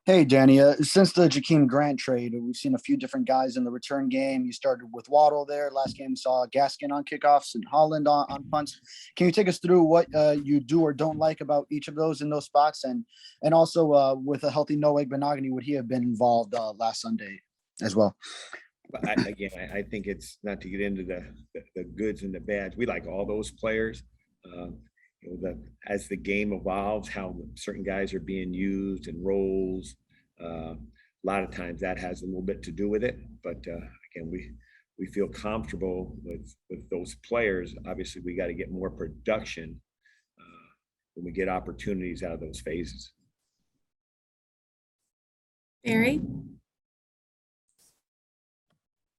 Hey, Danny. Since the Jakeem Grant trade, we've seen a few different guys in the return game. You started with Waddle there. Last game, we saw Gaskin on kickoffs and Holland on punts. Can you take us through what you do or don't like about each of those in those spots? And also with a healthy Noah Benogany, would he have been involved last Sunday as well? I think it's not to get into the goods and the bads. We like all those players. As the game evolves, how certain guys are being used and roles. A lot of times that has a little bit to do with it. But again, we feel comfortable with those players. Obviously, we got to get more production when we get opportunities out of those phases. Barry?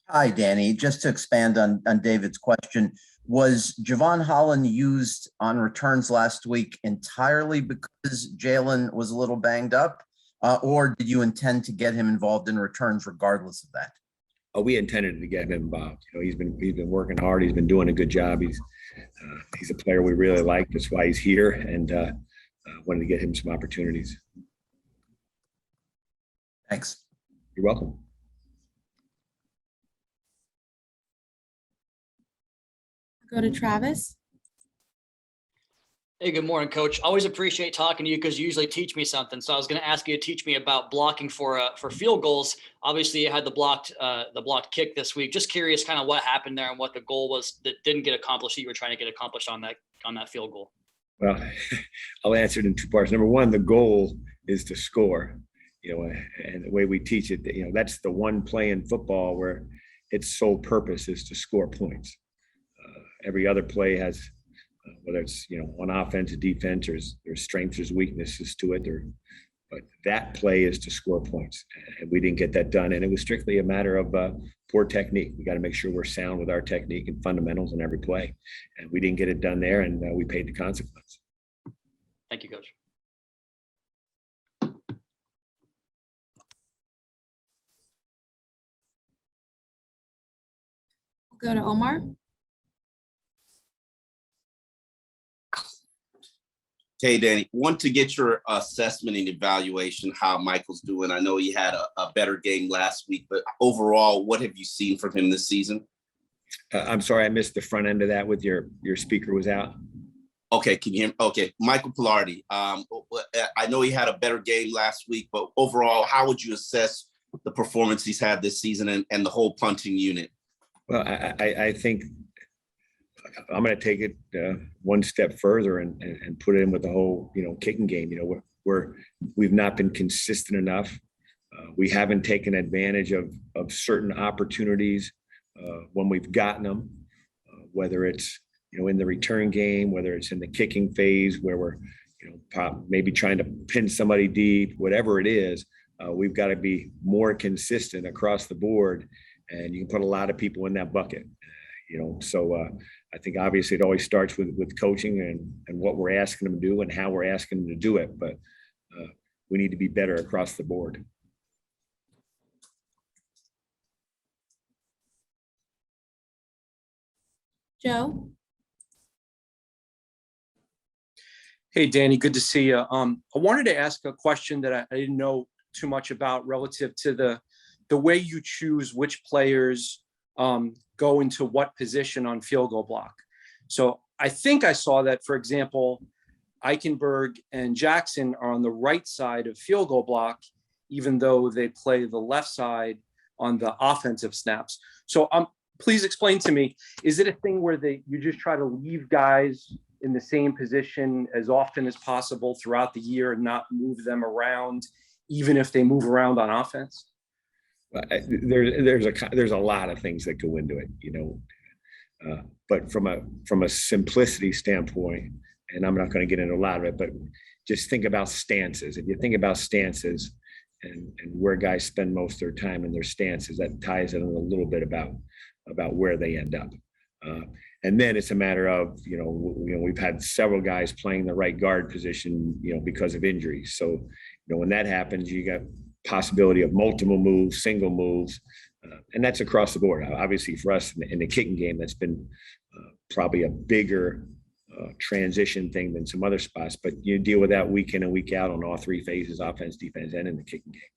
Hi, Danny. Just to expand on David's question, was Javon Holland used on returns last week entirely because Jalen was a little banged up, or did you intend to get him involved in returns regardless of that? We intended to get him involved. He's been working hard. He's been doing a good job. He's a player we really like. That's why he's here, and wanted to get him some opportunities. Thanks. You're welcome. Go to Travis. Hey, good morning, Coach. Always appreciate talking to you because you usually teach me something. So I was going to ask you to teach me about blocking for field goals. Obviously, you had the blocked kick this week. Just curious, kind of what happened there and what the goal was that didn't get accomplished that you were trying to get accomplished on that field goal. Well, I'll answer it in two parts. Number one, the goal is to score. And the way we teach it, that's the one play in football where its sole purpose is to score points. Every other play has, whether it's on offense or defense, there's strengths, there's weaknesses to it. But that play is to score points, and we didn't get that done. And it was strictly a matter of poor technique. We got to make sure we're sound with our technique and fundamentals in every play, and we didn't get it done there, and we paid the consequence. Thank you, Coach. We'll go to Omar. Hey, Danny, want to get your assessment and evaluation how Michael's doing. I know he had a better game last week, but overall, what have you seen from him this season? I'm sorry, I missed the front end of that with your speaker was out. Okay, can you hear me? Okay, Michael Pallet. I know he had a better game last week, but overall, how would you assess the performance he's had this season and the whole punting unit? Well, I think I'm going to take it one step further and put it in with the whole, kicking game. We've not been consistent enough. We haven't taken advantage of certain opportunities when we've gotten them, whether it's, in the return game, whether it's in the kicking phase where we're, maybe trying to pin somebody deep, whatever it is, we've got to be more consistent across the board, and you can put a lot of people in that bucket. So I think obviously it always starts with coaching and what we're asking them to do and how we're asking them to do it. But we need to be better across the board. Joe. Hey, Danny, good to see you. I wanted to ask a question that I didn't know too much about relative to the way you choose which players go into what position on field goal block. So I think I saw that, for example, Eichenberg and Jackson are on the right side of field goal block, even though they play the left side on the offensive snaps. So please explain to me, is it a thing where you just try to leave guys in the same position as often as possible throughout the year and not move them around, even if they move around on offense? There's a lot of things that go into it, but from a simplicity standpoint, and I'm not going to get into a lot of it, but just think about stances. If you think about stances and where guys spend most of their time in their stances, that ties in a little bit about where they end up. And then it's a matter of, we've had several guys playing the right guard position, because of injuries. So, when that happens, you got possibility of multiple moves, single moves, and that's across the board. Obviously for us in the kicking game, that's been probably a bigger transition thing than some other spots, but you deal with that week in and week out on all three phases, offense, defense, and in the kicking game.